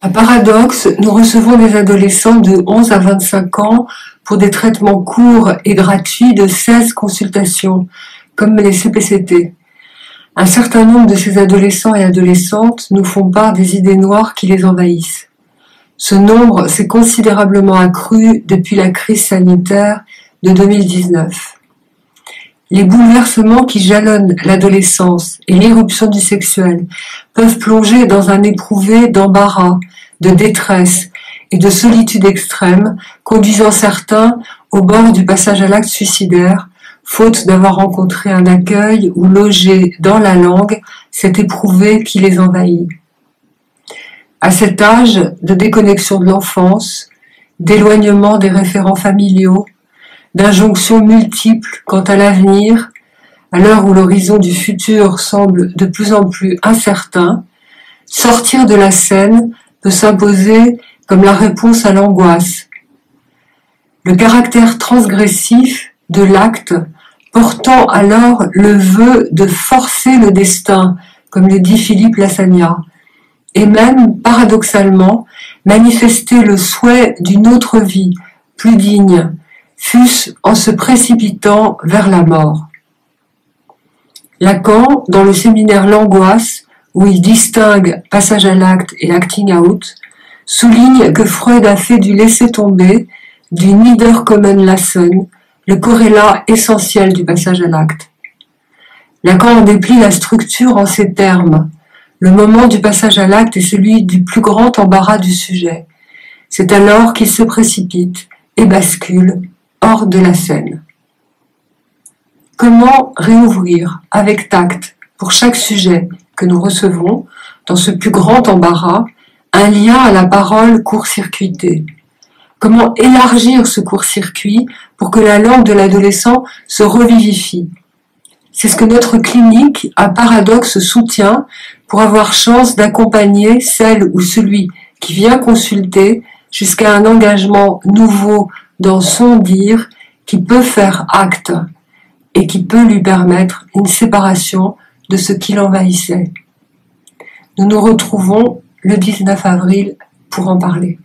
À Paradoxe, nous recevons des adolescents de 11 à 25 ans pour des traitements courts et gratuits de 16 consultations, comme les CPCT. Un certain nombre de ces adolescents et adolescentes nous font part des idées noires qui les envahissent. Ce nombre s'est considérablement accru depuis la crise sanitaire de 2019. Les bouleversements qui jalonnent l'adolescence et l'irruption du sexuel peuvent plonger dans un éprouvé d'embarras, de détresse et de solitude extrême, conduisant certains au bord du passage à l'acte suicidaire, faute d'avoir rencontré un accueil ou logé dans la langue cet éprouvé qui les envahit. À cet âge de déconnexion de l'enfance, d'éloignement des référents familiaux, d'injonctions multiples quant à l'avenir, à l'heure où l'horizon du futur semble de plus en plus incertain, sortir de la scène peut s'imposer comme la réponse à l'angoisse. Le caractère transgressif de l'acte portant alors le vœu de forcer le destin, comme le dit Philippe Lasagna, et même, paradoxalement, manifester le souhait d'une autre vie, plus digne, fût-ce en se précipitant vers la mort. Lacan, dans le séminaire L'Angoisse, où il distingue passage à l'acte et acting out, souligne que Freud a fait du laisser-tomber, du Niederkommen-lassen, le corrélat essentiel du passage à l'acte. Lacan en déplie la structure en ces termes. Le moment du passage à l'acte est celui du plus grand embarras du sujet. C'est alors qu'il se précipite et bascule hors de la scène. Comment réouvrir avec tact pour chaque sujet que nous recevons dans ce plus grand embarras un lien à la parole court-circuitée? Comment élargir ce court-circuit pour que la langue de l'adolescent se revivifie? C'est ce que notre clinique à Paradoxe soutient pour avoir chance d'accompagner celle ou celui qui vient consulter jusqu'à un engagement nouveau dans son dire qui peut faire acte et qui peut lui permettre une séparation de ce qui l'envahissait. Nous nous retrouvons le 19 avril pour en parler.